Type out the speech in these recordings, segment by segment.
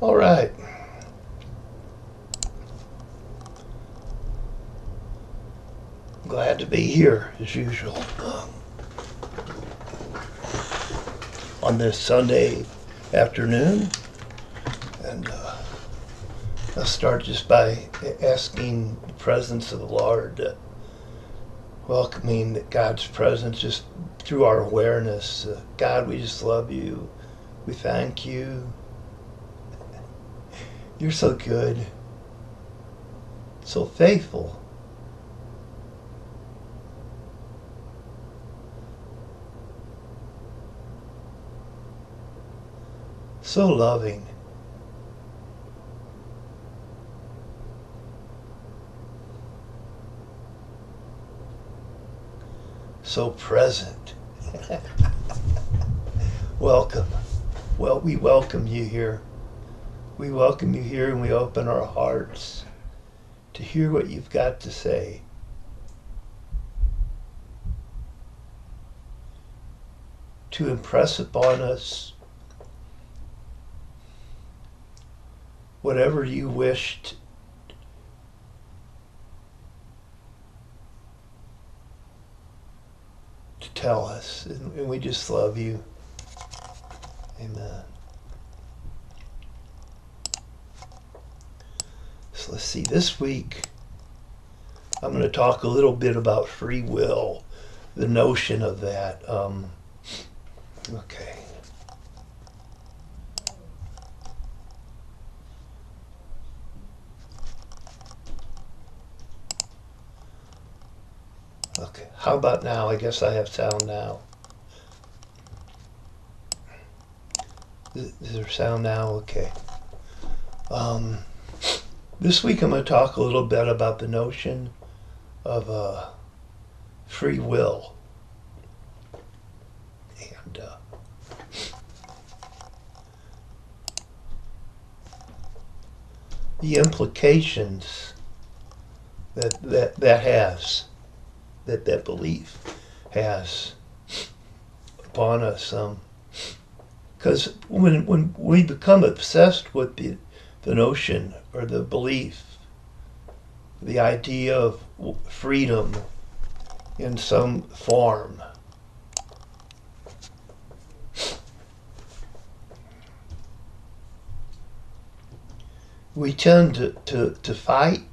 All right. Glad to be here as usual on this Sunday afternoon. And I'll start just by asking the presence of the Lord, welcoming God's presence just through our awareness. God, we just love you. We thank you. You're so good, so faithful. So loving. So present. Welcome. Well, we welcome you here. We welcome you here and we open our hearts to hear what you've got to say. To impress upon us whatever you wished to tell us. And we just love you. Amen. So let's see, this week I'm going to talk a little bit about free will, the notion of that. Okay. Okay, how about now? I guess I have sound now. Is there sound now? Okay. This week I'm going to talk a little bit about the notion of free will. And the implications that has, that belief has upon us. Because when we become obsessed with the notion or the belief, the idea of freedom in some form, we tend to fight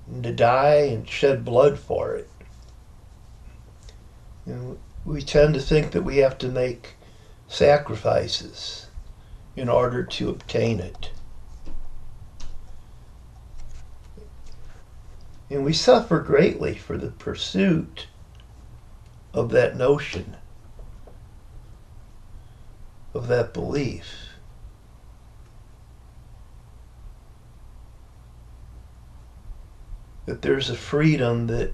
and to die and shed blood for it. And we tend to think that we have to make sacrifices in order to obtain it. And we suffer greatly for the pursuit of that notion, of that belief. That there's a freedom that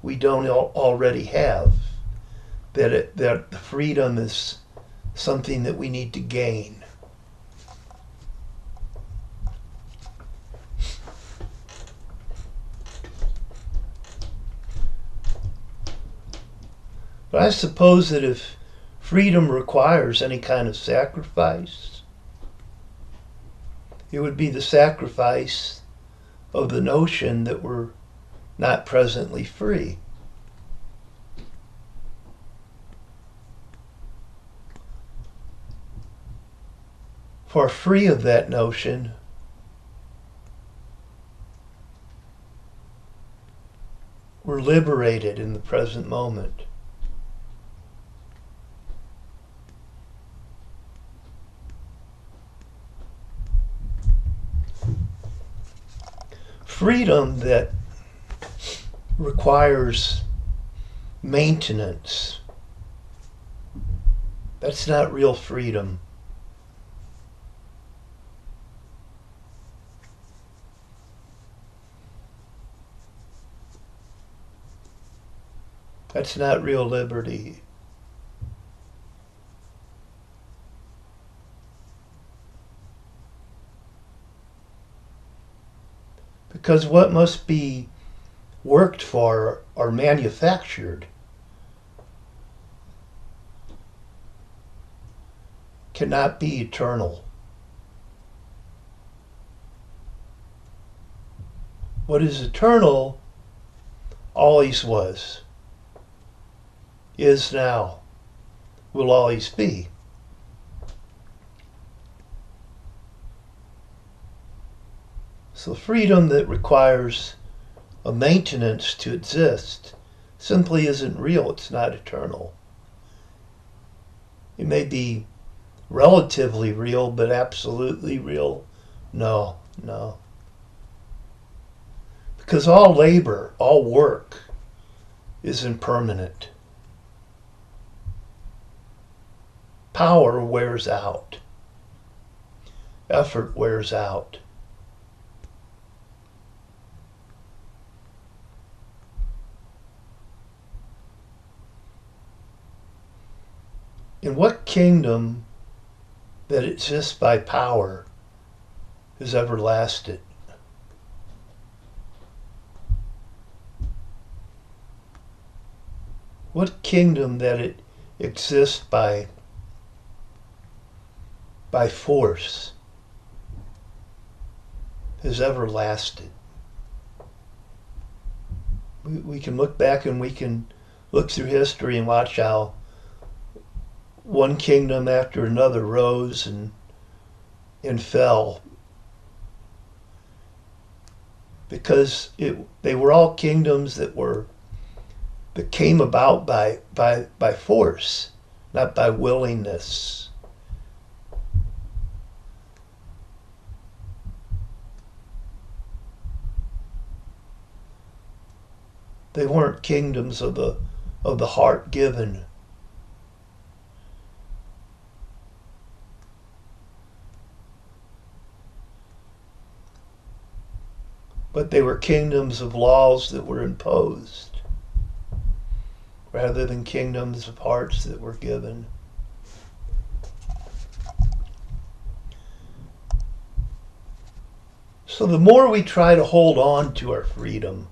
we don't already have. That the freedom is something that we need to gain. But I suppose that if freedom requires any kind of sacrifice, it would be the sacrifice of the notion that we're not presently free. For free of that notion, we're liberated in the present moment. Freedom that requires maintenance, that's not real freedom. That's not real liberty. Because what must be worked for or manufactured cannot be eternal. What is eternal always was, is now, will always be. So freedom that requires a maintenance to exist simply isn't real. It's not eternal. It may be relatively real, but absolutely real? No, no. Because all labor, all work is impermanent. Power wears out. Effort wears out. And what kingdom that exists by power has ever lasted? What kingdom that it exists by force has ever lasted? We can look back and we can look through history and watch how one kingdom after another rose and fell because they were all kingdoms that came about by force, not by willingness. They weren't kingdoms of the heart given. But they were kingdoms of laws that were imposed rather than kingdoms of hearts that were given. So the more we try to hold on to our freedom,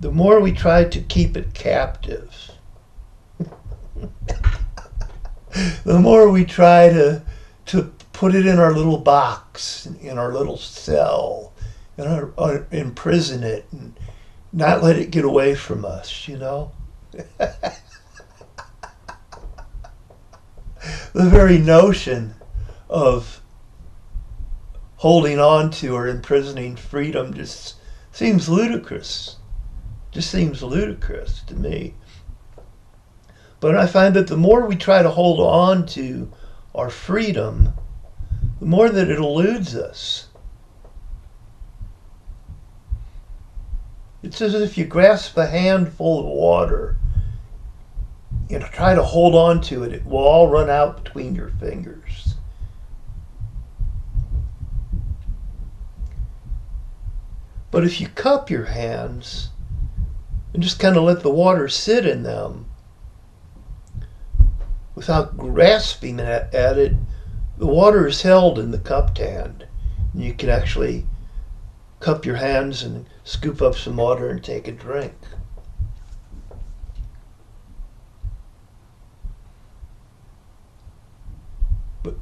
the more we try to keep it captive, the more we try to put it in our little box, in our little cell, imprison it, and not let it get away from us, you know? The very notion of holding on to or imprisoning freedom just seems ludicrous. Just seems ludicrous to me. But I find that the more we try to hold on to our freedom, the more that it eludes us. It's as if you grasp a handful of water and try to hold on to it. It will all run out between your fingers. But if you cup your hands and just kind of let the water sit in them without grasping at it, the water is held in the cupped hand. And you can actually cup your hands and scoop up some water and take a drink.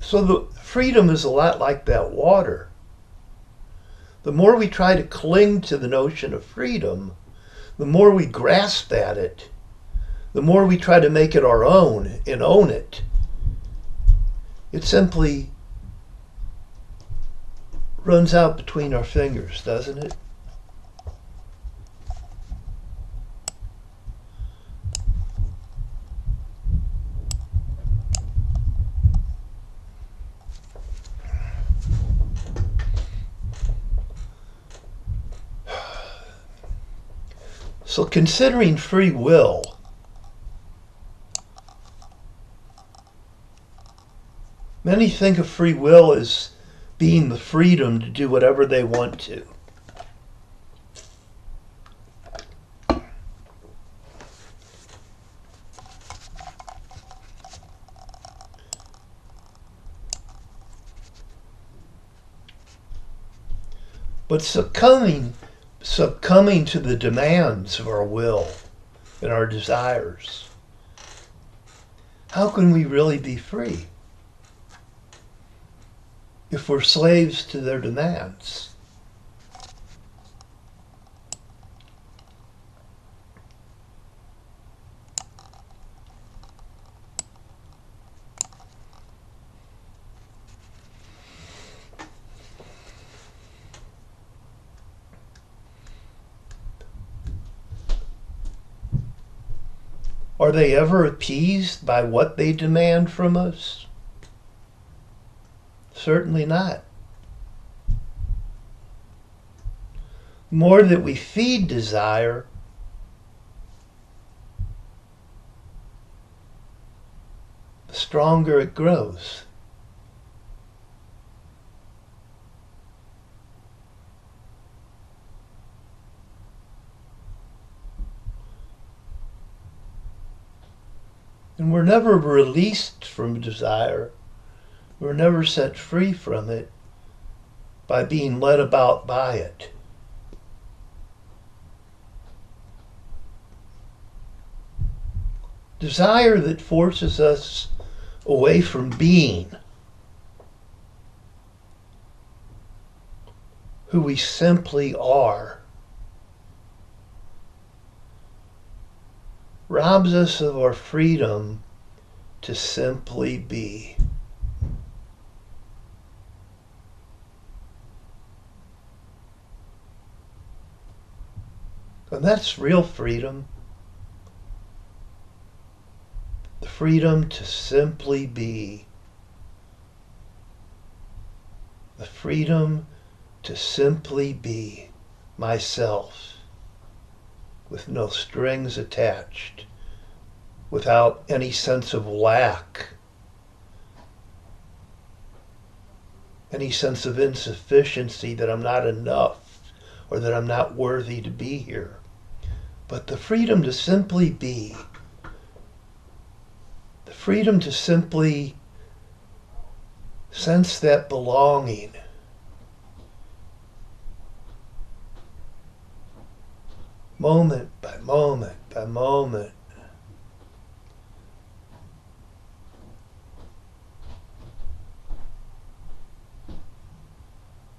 So the freedom is a lot like that water. The more we try to cling to the notion of freedom, the more we grasp at it, the more we try to make it our own and own it, it simply runs out between our fingers, doesn't it? So considering free will, many think of free will as being the freedom to do whatever they want to. But succumbing to the demands of our will and our desires, how can we really be free if we're slaves to their demands? Are they ever appeased by what they demand from us? Certainly not. The more that we feed desire, the stronger it grows. And we're never released from desire. We're never set free from it by being led about by it. Desire that forces us away from being who we simply are robs us of our freedom to simply be. And that's real freedom. The freedom to simply be. The freedom to simply be myself, with no strings attached, without any sense of lack, any sense of insufficiency, that I'm not enough or that I'm not worthy to be here. But the freedom to simply be, the freedom to simply sense that belonging, moment by moment by moment.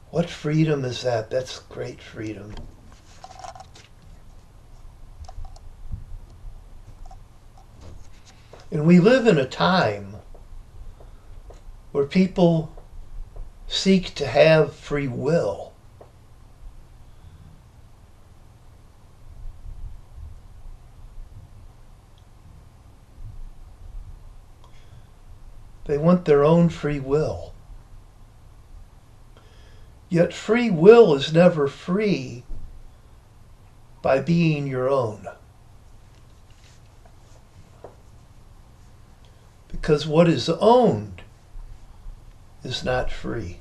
What freedom is that? That's great freedom. And we live in a time where people seek to have free will. They want their own free will. Yet free will is never free by being your own. Because what is owned is not free.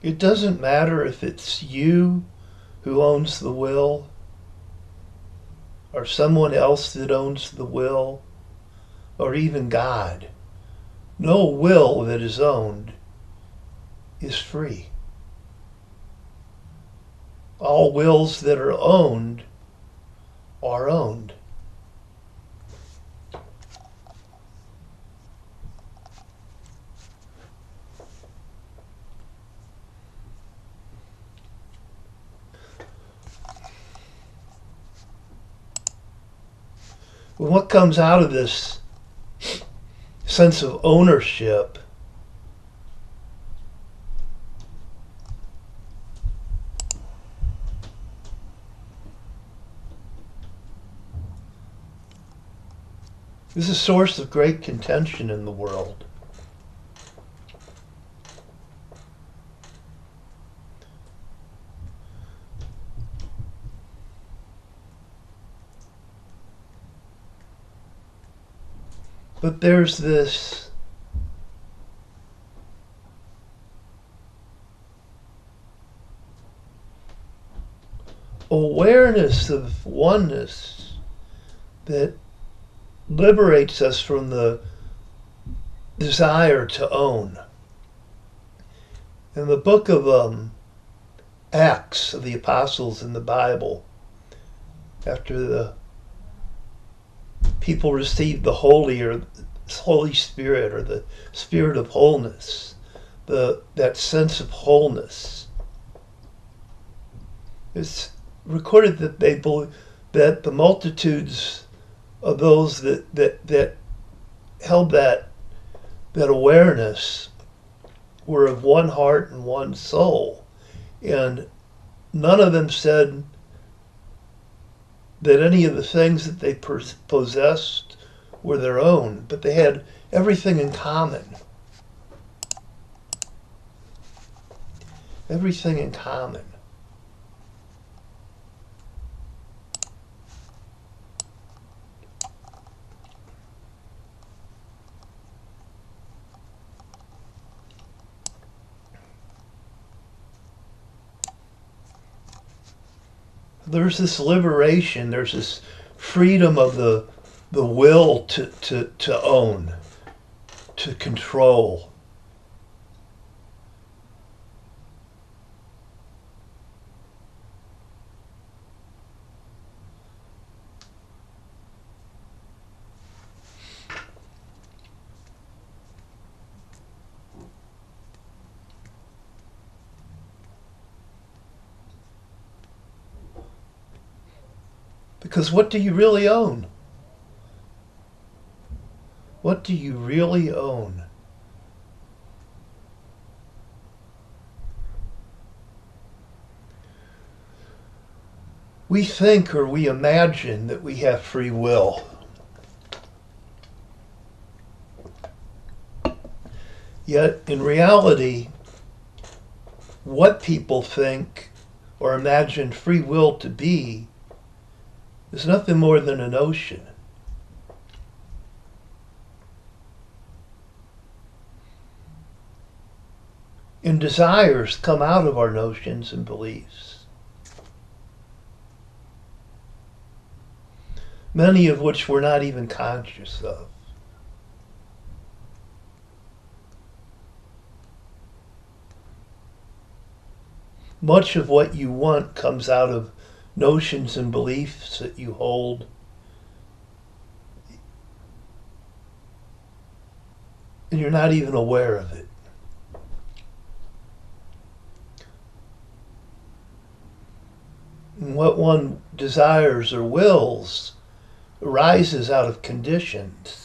It doesn't matter if it's you who owns the will or someone else that owns the will or even God. No will that is owned is free. All wills that are owned are owned. Well, what comes out of this sense of ownership is a source of great contention in the world. But there's this awareness of oneness that liberates us from the desire to own. In the book of Acts of the Apostles in the Bible, after the people received the Holy Spirit, or the Spirit of wholeness, that sense of wholeness, it's recorded that that the multitudes of those that held that awareness were of one heart and one soul, and none of them said that any of the things that they possessed were their own, but they had everything in common. Everything in common. There's this liberation, there's this freedom of the will to own, to control. Because what do you really own? What do you really own? We think, or we imagine, that we have free will. Yet, in reality, what people think or imagine free will to be is nothing more than a notion. And desires come out of our notions and beliefs, many of which we're not even conscious of. Much of what you want comes out of notions and beliefs that you hold. And you're not even aware of it. And what one desires or wills arises out of conditions.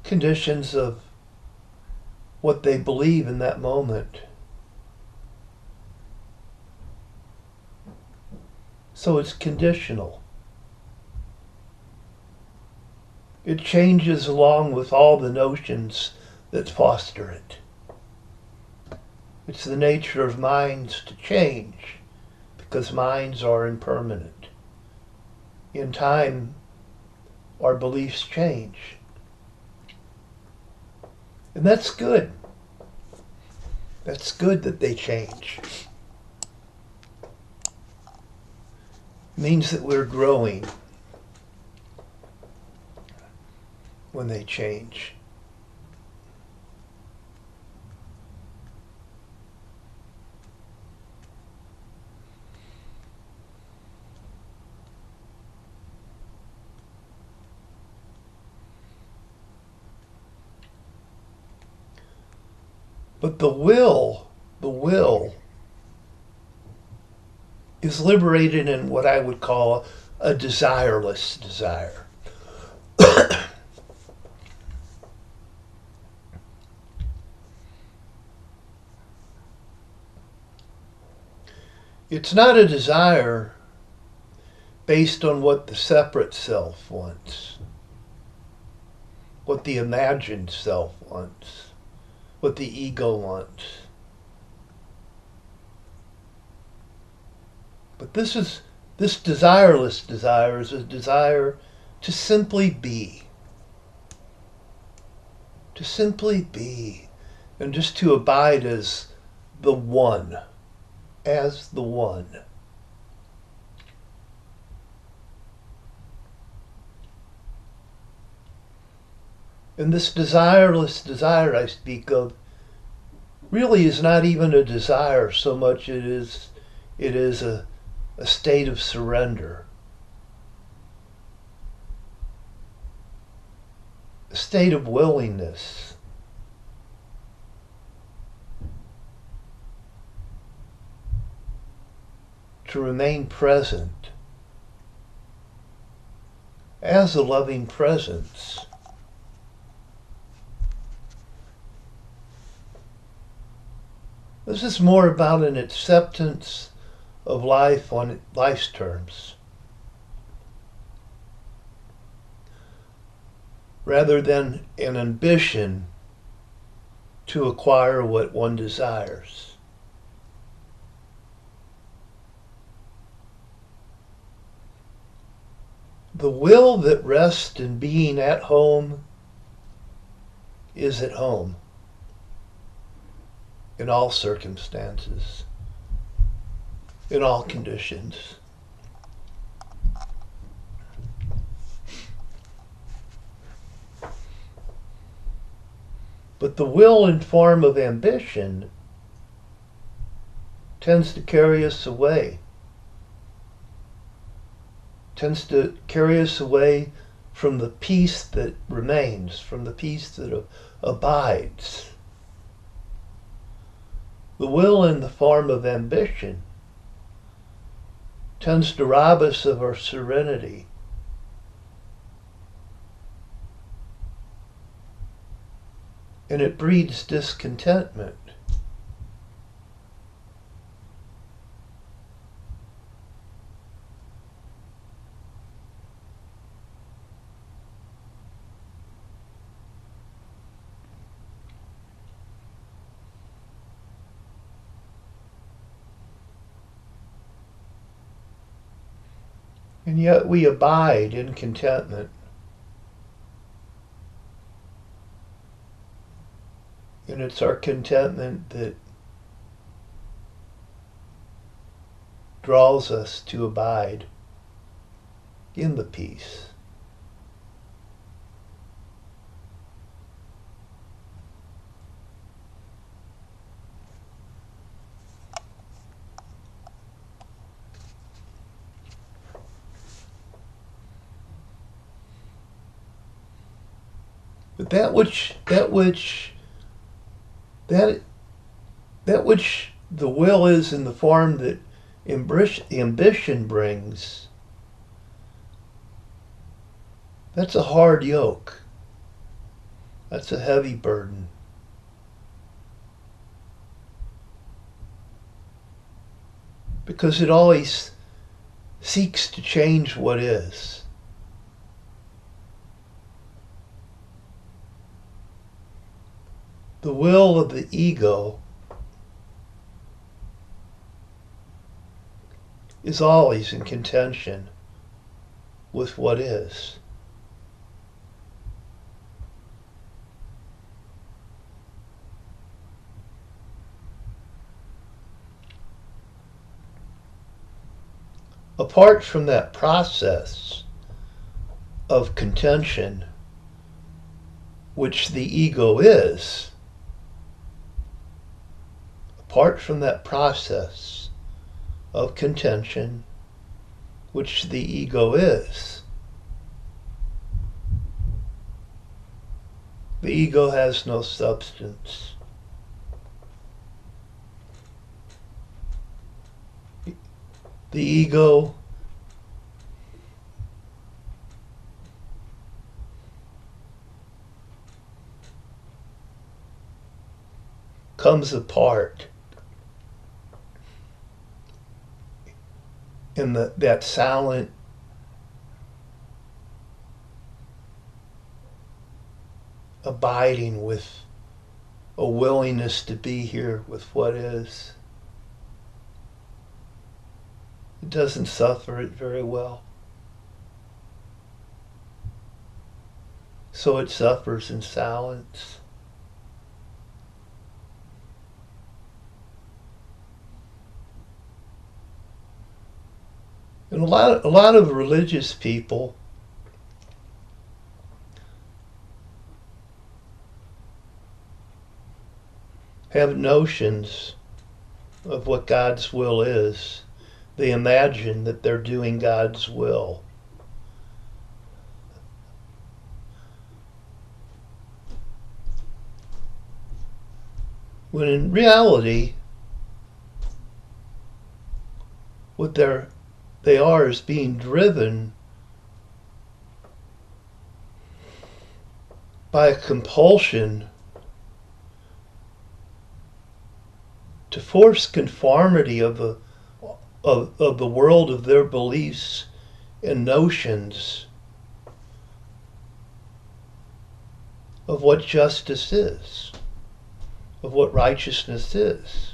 Conditions of what they believe in that moment. So it's conditional. It changes along with all the notions that foster it. It's the nature of minds to change, because minds are impermanent. In time, our beliefs change. And that's good. That's good that they change. It means that we're growing when they change. But the will is liberated in what I would call a desireless desire. It's not a desire based on what the separate self wants, what the imagined self wants, what the ego wants. But this desireless desire is a desire to simply be. To simply be. And just to abide as the one, as the one. And this desireless desire I speak of really is not even a desire so much it is a state of surrender, a state of willingness. To remain present as a loving presence. This is more about an acceptance of life on life's terms, rather than an ambition to acquire what one desires. The will that rests in being at home is at home in all circumstances, in all conditions. But the will in form of ambition tends to carry us away, tends to carry us away from the peace that remains, from the peace that abides. The will in the form of ambition tends to rob us of our serenity. And it breeds discontentment. And yet we abide in contentment. And it's our contentment that draws us to abide in the peace. But that which the will is in the form that ambition brings, that's a hard yoke. That's a heavy burden. Because it always seeks to change what is. The will of the ego is always in contention with what is. Apart from that process of contention, which the ego is, apart from that process of contention, which the ego is, the ego has no substance. The ego comes apart in that silent abiding with a willingness to be here with what is. It doesn't suffer it very well. So it suffers in silence. And a lot of religious people have notions of what God's will is. They imagine that they're doing God's will. When in reality, what they are is being driven by a compulsion to force conformity of the world of their beliefs and notions of what justice is, of what righteousness is.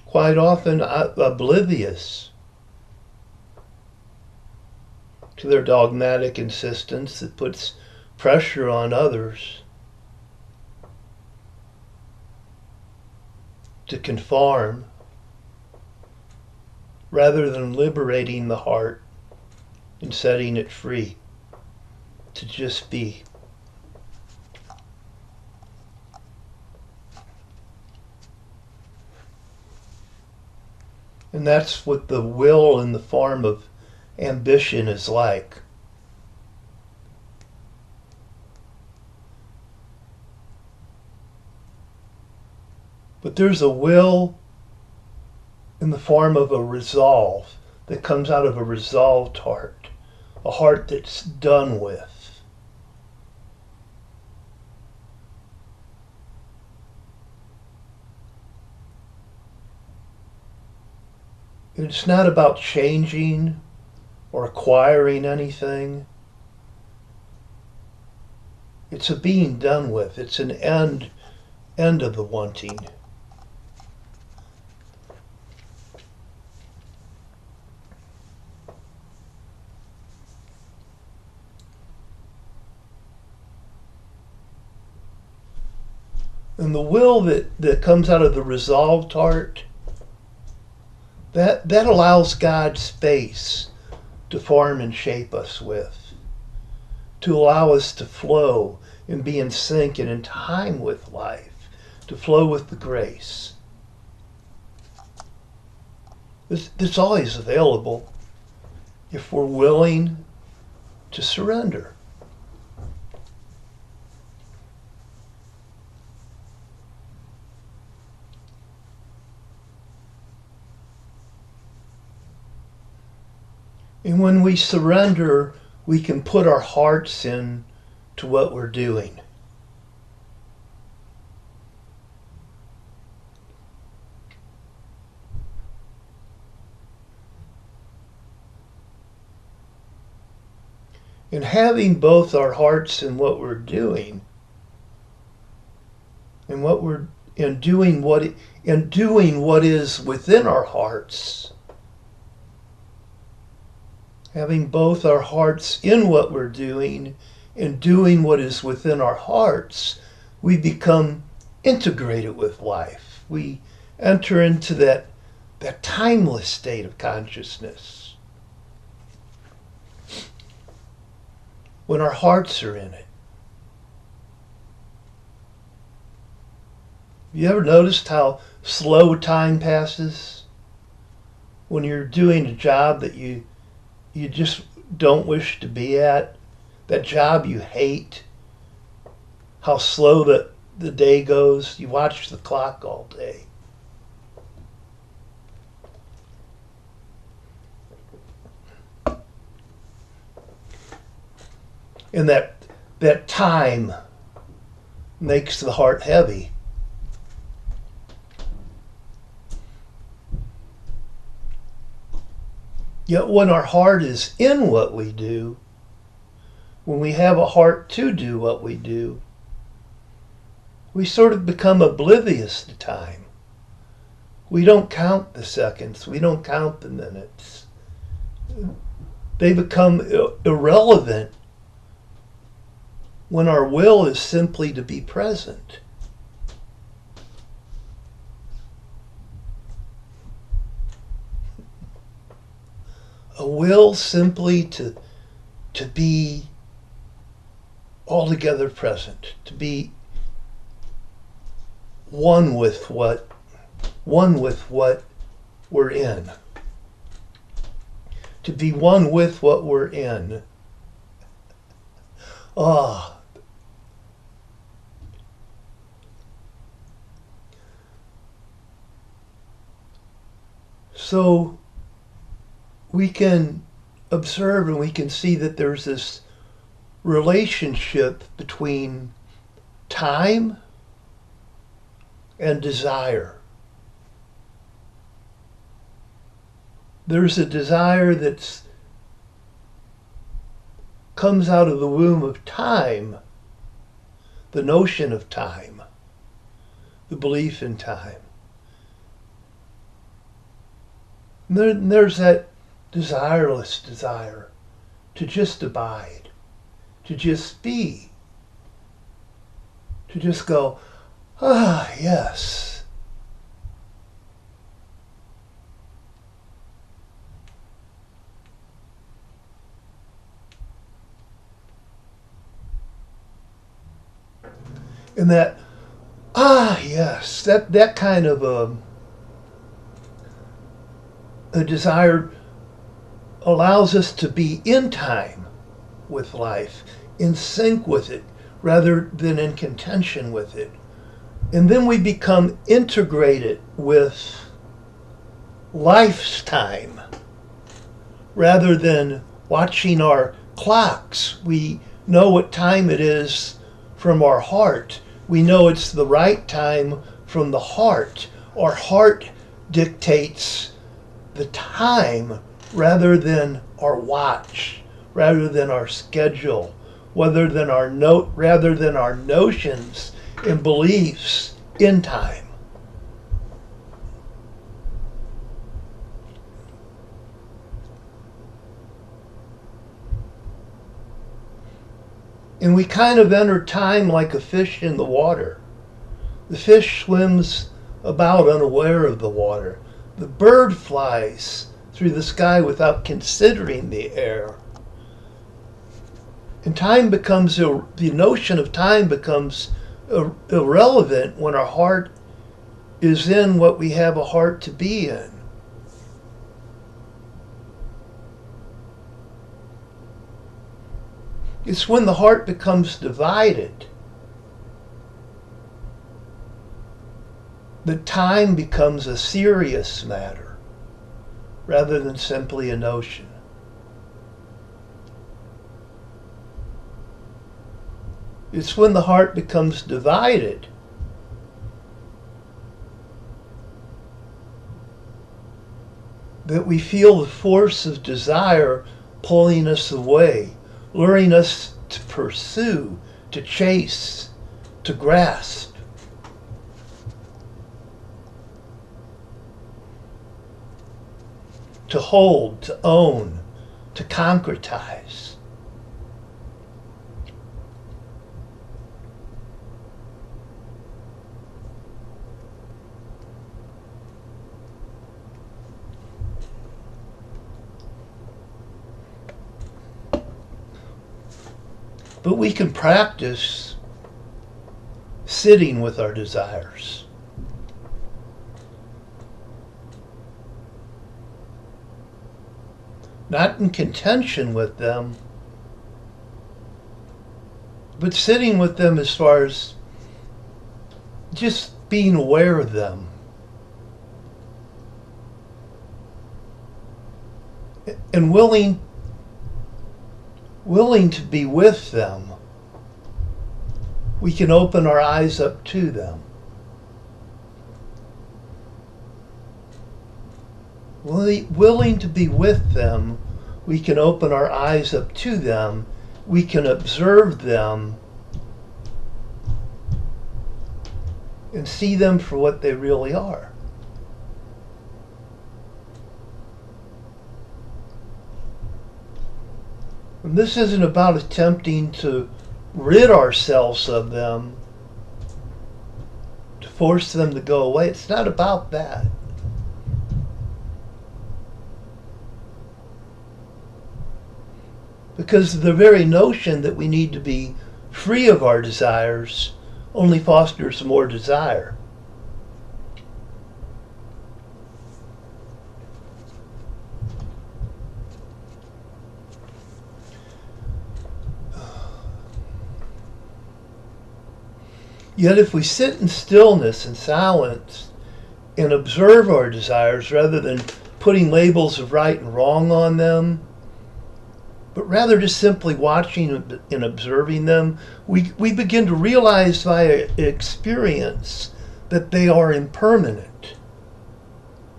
Quite often oblivious to their dogmatic insistence that puts pressure on others to conform rather than liberating the heart and setting it free to just be. And that's what the will in the form of ambition is like. But there's a will in the form of a resolve that comes out of a resolved heart, a heart that's done with. It's not about changing or acquiring anything. It's a being done with. It's an end of the wanting. And the will that comes out of the resolved heart, that allows God space to form and shape us with, to allow us to flow and be in sync and in time with life, to flow with the grace. It's always available if we're willing to surrender. And when we surrender, we can put our hearts in to what we're doing. And having both our hearts in what we're doing and doing what is within our hearts, having both our hearts in what we're doing and doing what is within our hearts, we become integrated with life. We enter into that timeless state of consciousness when our hearts are in it. Have you ever noticed how slow time passes when you're doing a job that you just don't wish to be at, that job you hate, how slow the day goes? You watch the clock all day. And that time makes the heart heavy. Yet when our heart is in what we do, when we have a heart to do what we do, we sort of become oblivious to time. We don't count the seconds. We don't count the minutes. They become irrelevant when our will is simply to be present. A will simply to be altogether present, to be one with what we're in. To be one with what we're in. Ah. So we can observe and we can see that there's this relationship between time and desire. There's a desire that comes out of the womb of time, the notion of time, the belief in time. And there's that desireless desire to just abide, to just be, to just go, ah, yes. And that, ah, yes, that kind of a desire allows us to be in time with life, in sync with it, rather than in contention with it. And then we become integrated with life's time, rather than watching our clocks. We know what time it is from our heart. We know it's the right time from the heart. Our heart dictates the time rather than our watch, rather than our schedule, rather than our notions and beliefs in time. And we kind of enter time like a fish in the water. The fish swims about unaware of the water. The bird flies through the sky without considering the air. And time becomes, the notion of time becomes irrelevant when our heart is in what we have a heart to be in. It's when the heart becomes divided that time becomes a serious matter rather than simply a notion. It's when the heart becomes divided that we feel the force of desire pulling us away, luring us to pursue, to chase, to grasp. To hold, to own, to concretize. But we can practice sitting with our desires. Not in contention with them, but sitting with them as far as just being aware of them. And willing to be with them. We can open our eyes up to them. Willing to be with them, we can open our eyes up to them. We can observe them and see them for what they really are. And this isn't about attempting to rid ourselves of them, to force them to go away. It's not about that. Because the very notion that we need to be free of our desires only fosters more desire. Yet if we sit in stillness and silence and observe our desires rather than putting labels of right and wrong on them, but rather just simply watching and observing them, we begin to realize via experience that they are impermanent,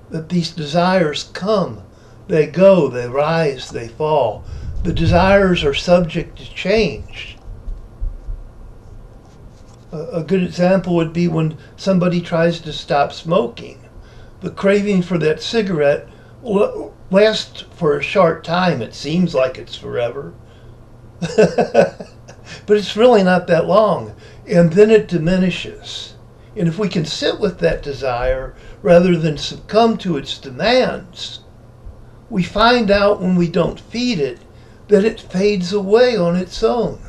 that these desires come, they go, they rise, they fall. The desires are subject to change. A good example would be when somebody tries to stop smoking. The craving for that cigarette lasts for a short time. It seems like it's forever. But it's really not that long. And then it diminishes. And if we can sit with that desire rather than succumb to its demands, we find out when we don't feed it that it fades away on its own.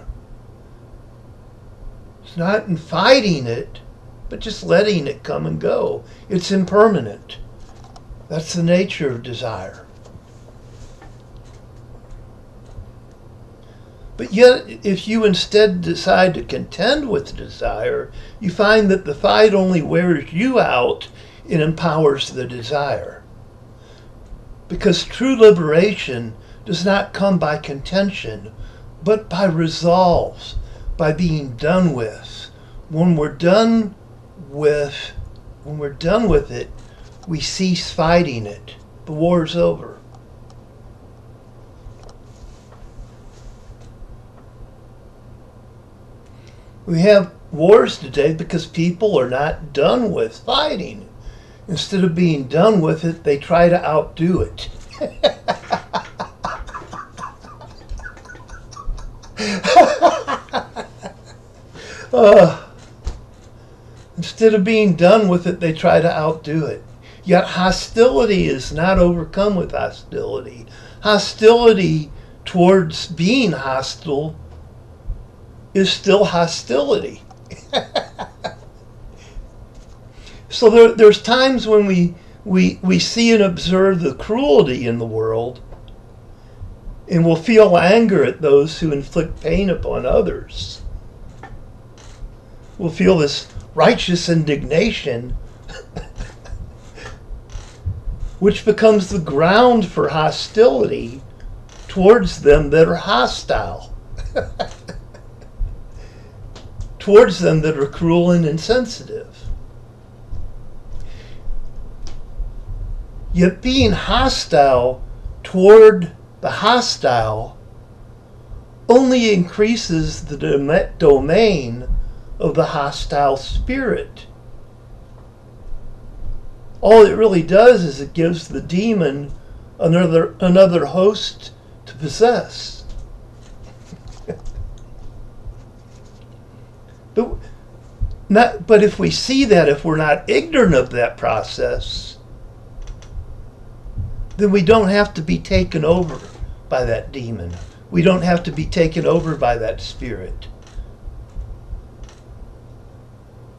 It's not in fighting it, but just letting it come and go. It's impermanent. That's the nature of desire. But yet, if you instead decide to contend with desire, you find that the fight only wears you out and empowers the desire. Because true liberation does not come by contention, but by resolves, by being done with. When we're done with it, we cease fighting it. The war's over. We have wars today because people are not done with fighting. Instead of being done with it, they try to outdo it. Instead of being done with it, they try to outdo it. Yet hostility is not overcome with hostility. Hostility towards being hostile is still hostility. So there's times when we see and observe the cruelty in the world, and we'll feel anger at those who inflict pain upon others. We'll feel this righteous indignation, which becomes the ground for hostility towards them that are hostile, towards them that are cruel and insensitive. Yet being hostile toward the hostile only increases the domain of the hostile spirit. All it really does is it gives the demon another host to possess. But if we see that, if we're not ignorant of that process, then we don't have to be taken over by that demon. We don't have to be taken over by that spirit.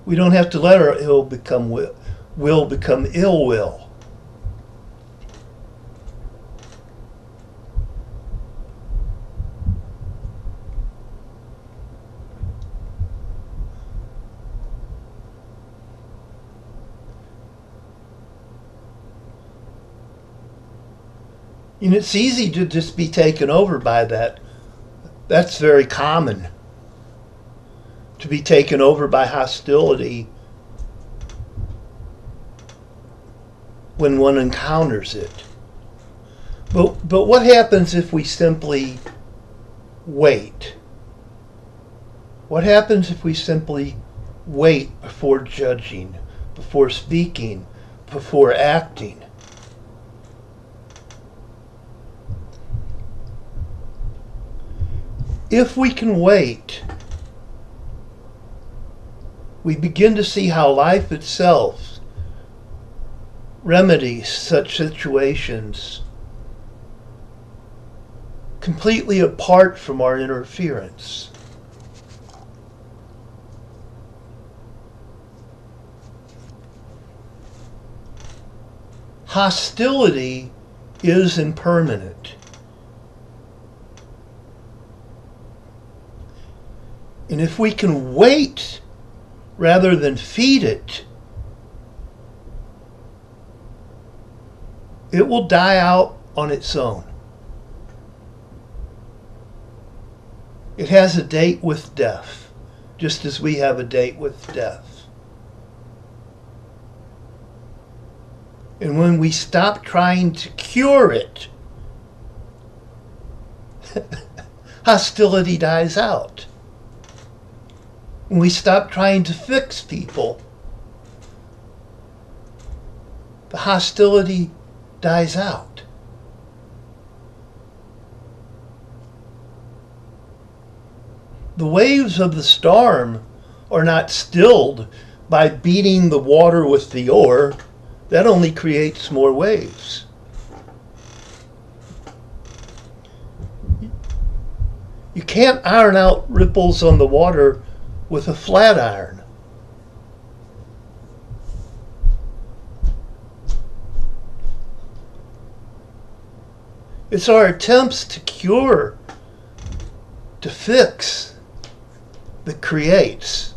We don't have to let our ill become will become ill will. And it's easy to just be taken over by that. That's very common. To be taken over by hostility when one encounters it. But what happens if we simply wait? What happens if we simply wait before judging, before speaking, before acting? If we can wait we begin to see how life itself remedies such situations completely apart from our interference. Hostility is impermanent. And if we can wait rather than feed it, it will die out on its own. It has a date with death, just as we have a date with death. And when we stop trying to cure it, hostility dies out. When we stop trying to fix people, the hostility dies out. The waves of the storm are not stilled by beating the water with the oar. That only creates more waves. You can't iron out ripples on the water with a flat iron. It's our attempts to cure, to fix, that creates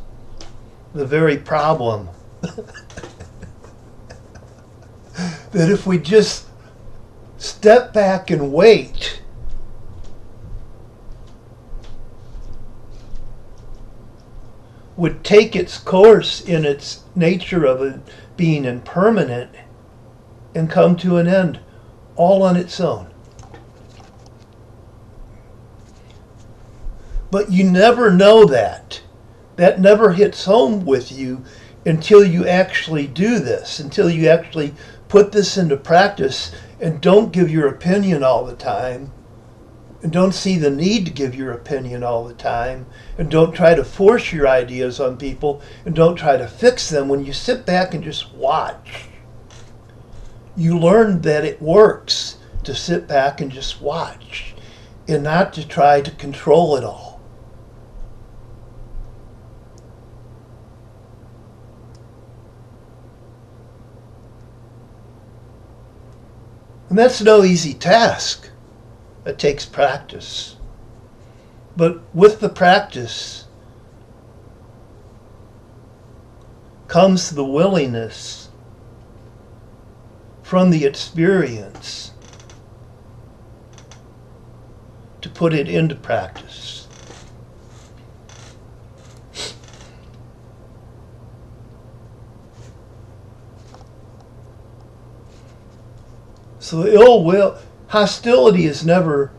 the very problem. That if we just step back and wait, would take its course in its nature of it being impermanent and come to an end all on its own. But you never know that. That never hits home with you until you actually do this, until you actually put this into practice and don't give your opinion all the time, and don't see the need to give your opinion all the time, and don't try to force your ideas on people, and don't try to fix them. When you sit back and just watch, you learn that it works to sit back and just watch and not to try to control it all. And that's no easy task. It takes practice. But with the practice comes the willingness from the experience to put it into practice. So ill will, hostility is never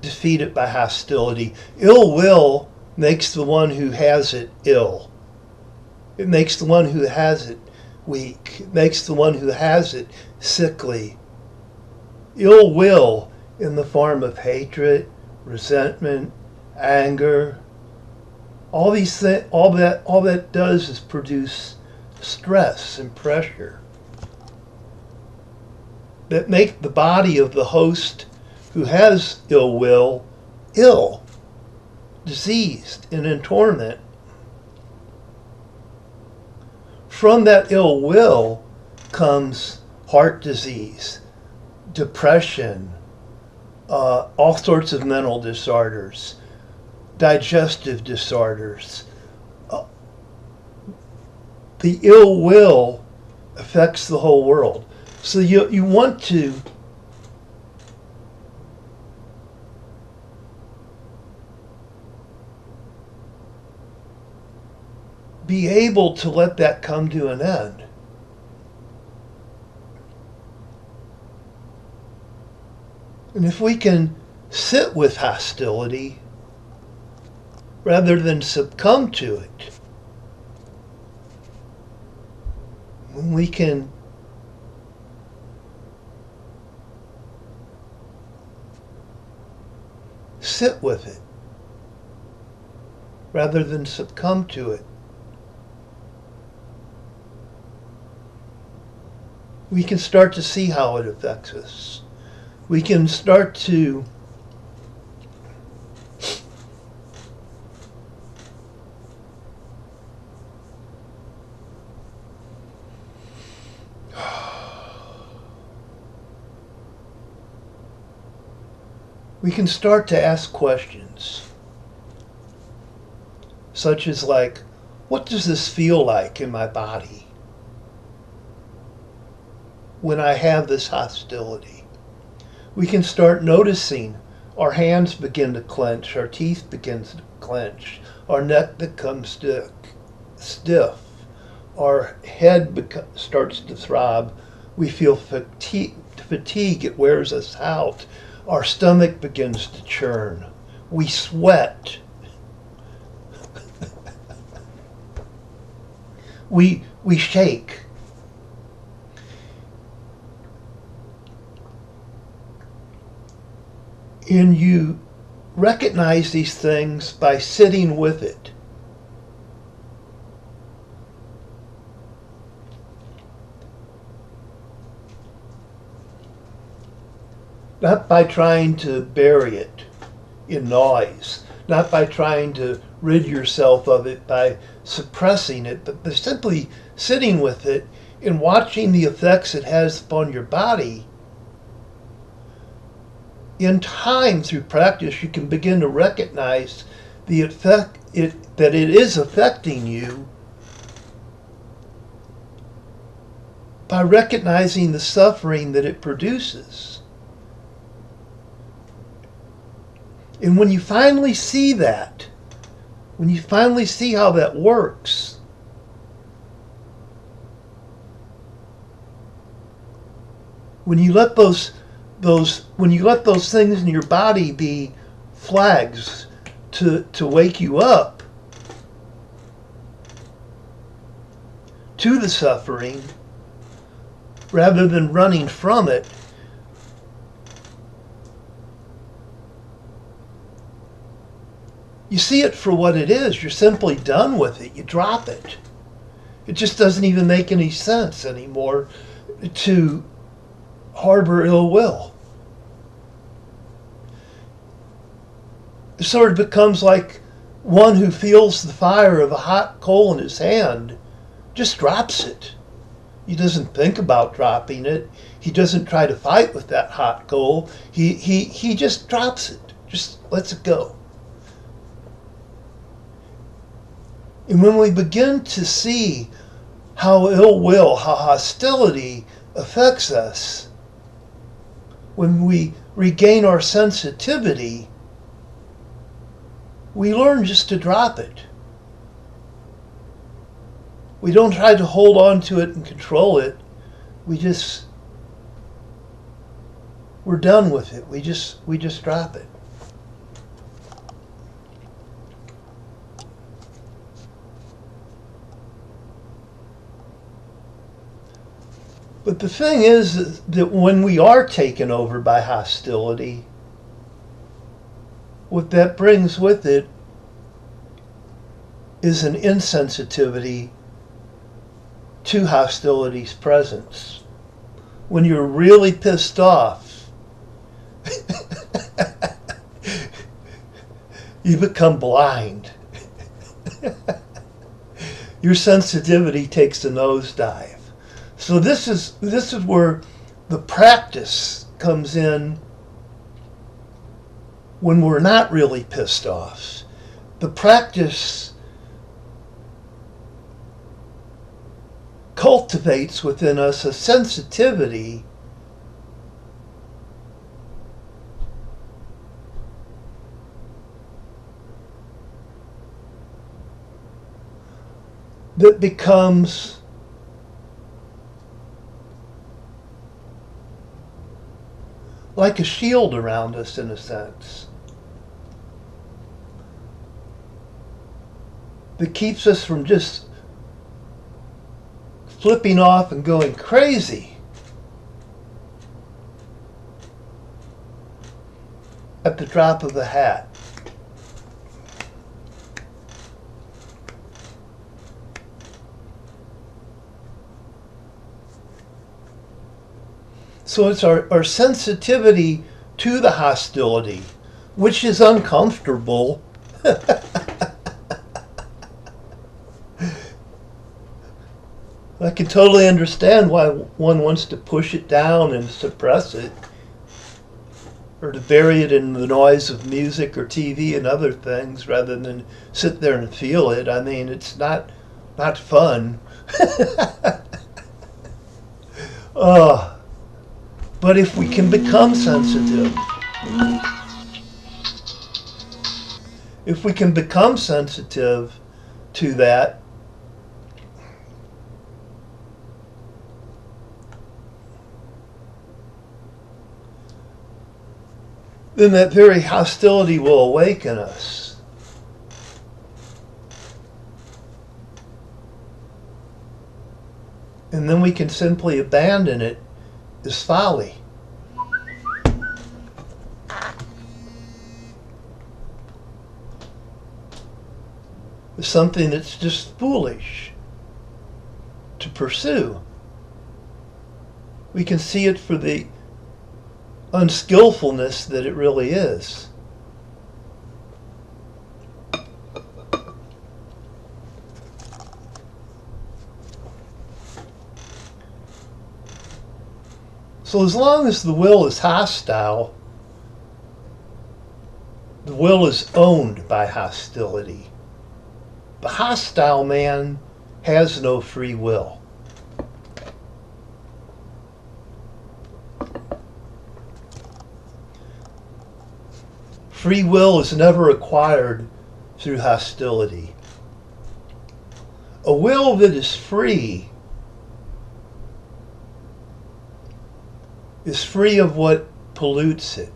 defeated by hostility. Ill will makes the one who has it ill. It makes the one who has it weak. It makes the one who has it sickly. Ill will in the form of hatred, resentment, anger, all these things, all that does is produce stress and pressure that make the body of the host who has ill will ill, diseased, and in torment. From that ill will comes heart disease, depression, all sorts of mental disorders, digestive disorders. The ill will affects the whole world. So you want to be able to let that come to an end. And if we can sit with hostility rather than succumb to it, when we can sit with it rather than succumb to it. We can start to see how it affects us. We can start to ask questions, such as like, what does this feel like in my body when I have this hostility? We can start noticing our hands begin to clench, our teeth begin to clench, our neck becomes stiff, our head starts to throb, we feel fatigue, it wears us out. Our stomach begins to churn. We sweat. we shake. And you recognize these things by sitting with it. Not by trying to bury it in noise, not by trying to rid yourself of it by suppressing it, but by simply sitting with it and watching the effects it has upon your body. In time, through practice, you can begin to recognize the effect that it is affecting you by recognizing the suffering that it produces. And when you finally see that, when you finally see how that works, when you let those things in your body be flags to wake you up to the suffering, rather than running from it, you see it for what it is. You're simply done with it. You drop it. It just doesn't even make any sense anymore to harbor ill will. It sort of becomes like one who feels the fire of a hot coal in his hand, just drops it. He doesn't think about dropping it. He doesn't try to fight with that hot coal. He just drops it. Just lets it go. And when we begin to see how ill will, how hostility affects us, when we regain our sensitivity, we learn just to drop it. We don't try to hold on to it and control it. We're done with it. We just drop it. But the thing is that when we are taken over by hostility, what that brings with it is an insensitivity to hostility's presence. When you're really pissed off, you become blind. Your sensitivity takes a nosedive. So this is where the practice comes in when we're not really pissed off. The practice cultivates within us a sensitivity that becomes like a shield around us, in a sense, that keeps us from just flipping off and going crazy at the drop of a hat. So it's our sensitivity to the hostility, which is uncomfortable. I can totally understand why one wants to push it down and suppress it, or to bury it in the noise of music or TV and other things rather than sit there and feel it. I mean, it's not fun. But if we can become sensitive, to that, then that very hostility will awaken us. And then we can simply abandon it as folly. It's something that's just foolish to pursue. We can see it for the unskillfulness that it really is. So as long as the will is hostile, the will is owned by hostility. The hostile man has no free will. Free will is never acquired through hostility. A will that is free is free of what pollutes it,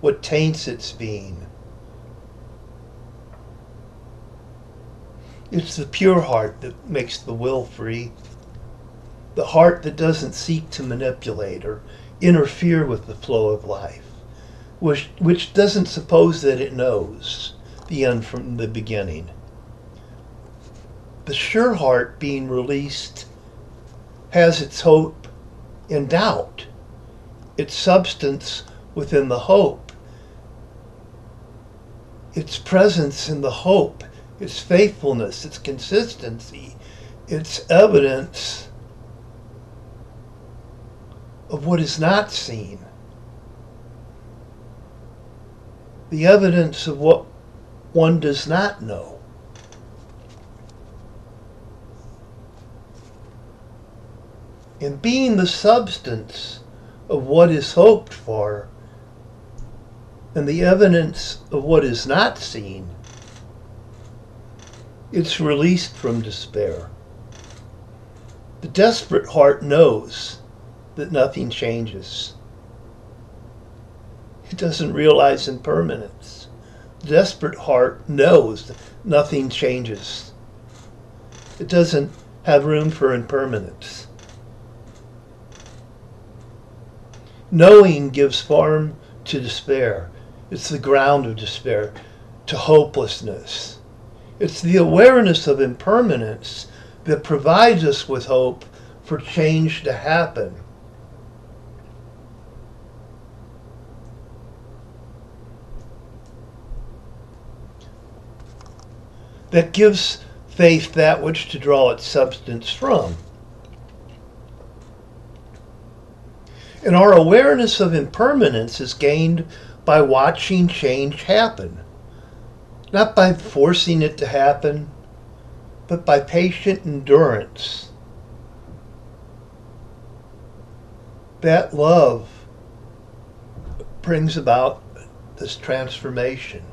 what taints its being. It's the pure heart that makes the will free. The heart that doesn't seek to manipulate or interfere with the flow of life, which doesn't suppose that it knows the end from the beginning. The sure heart, being released, has its hope in doubt, its substance within the hope, its presence in the hope, its faithfulness, its consistency, its evidence of what is not seen, the evidence of what one does not know. And being the substance of what is hoped for and the evidence of what is not seen, it's released from despair. The desperate heart knows that nothing changes. It doesn't realize impermanence. The desperate heart knows that nothing changes. It doesn't have room for impermanence. Knowing gives form to despair. It's the ground of despair, to hopelessness. It's the awareness of impermanence that provides us with hope for change to happen. That gives faith that which to draw its substance from. And our awareness of impermanence is gained by watching change happen. Not by forcing it to happen, but by patient endurance. That love brings about this transformation.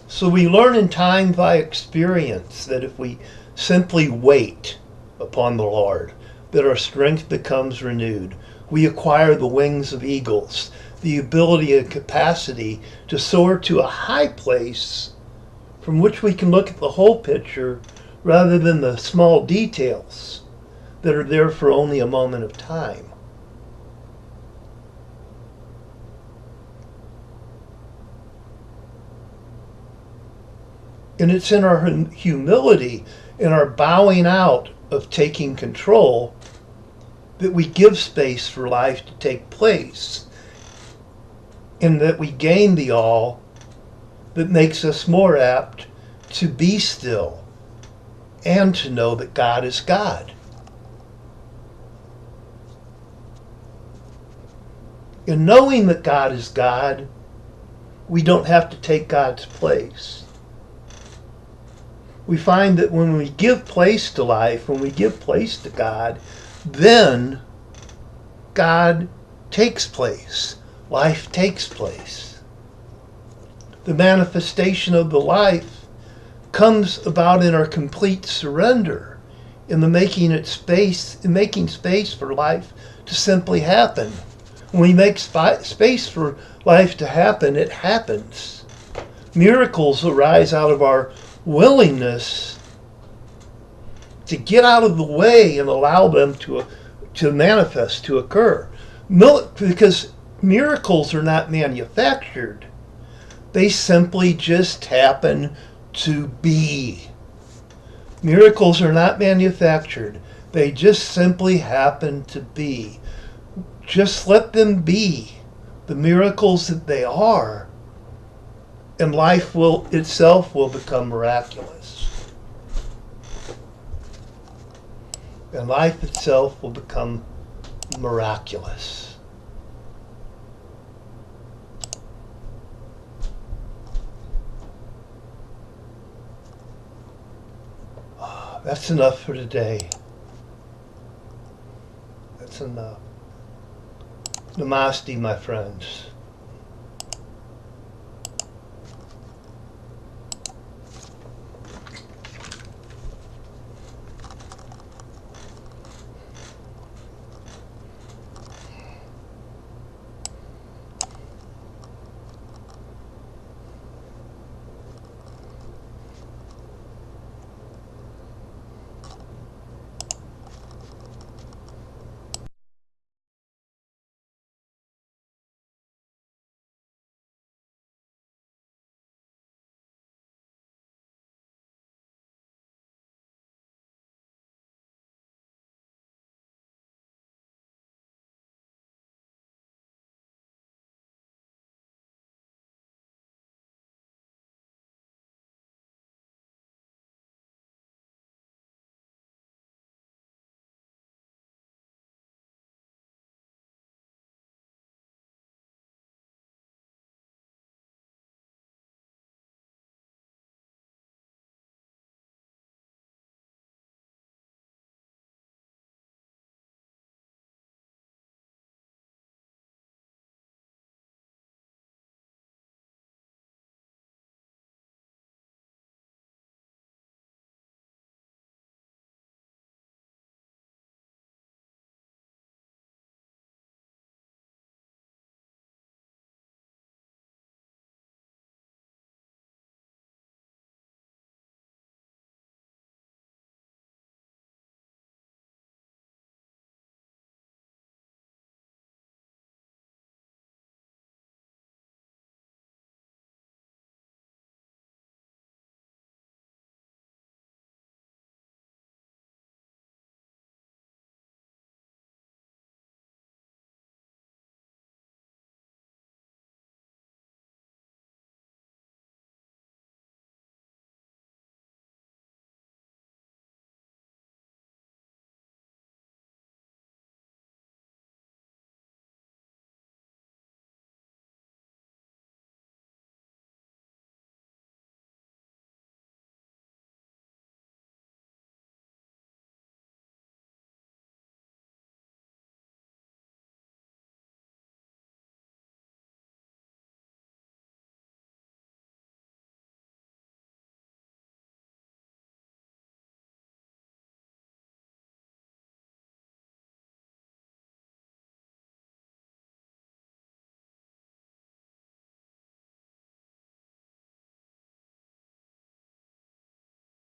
So we learn in time by experience that if we simply wait upon the Lord, that our strength becomes renewed. We acquire the wings of eagles, the ability and capacity to soar to a high place from which we can look at the whole picture rather than the small details that are there for only a moment of time. And it's in our humility, in our bowing out of taking control, that we give space for life to take place, and that we gain the all that makes us more apt to be still and to know that God is God. In knowing that God is God, we don't have to take God's place. We find that when we give place to life, when we give place to God, then God takes place. Life takes place. The manifestation of the life comes about in our complete surrender, in the making space for life to simply happen. When we make space for life to happen, it happens. Miracles arise out of our willingness to get out of the way and allow them to manifest, to occur. Because miracles are not manufactured. They simply just happen to be. Miracles are not manufactured. They just simply happen to be. Just let them be the miracles that they are, and life itself will become miraculous. And life itself will become miraculous. That's enough for today. That's enough. Namaste, my friends.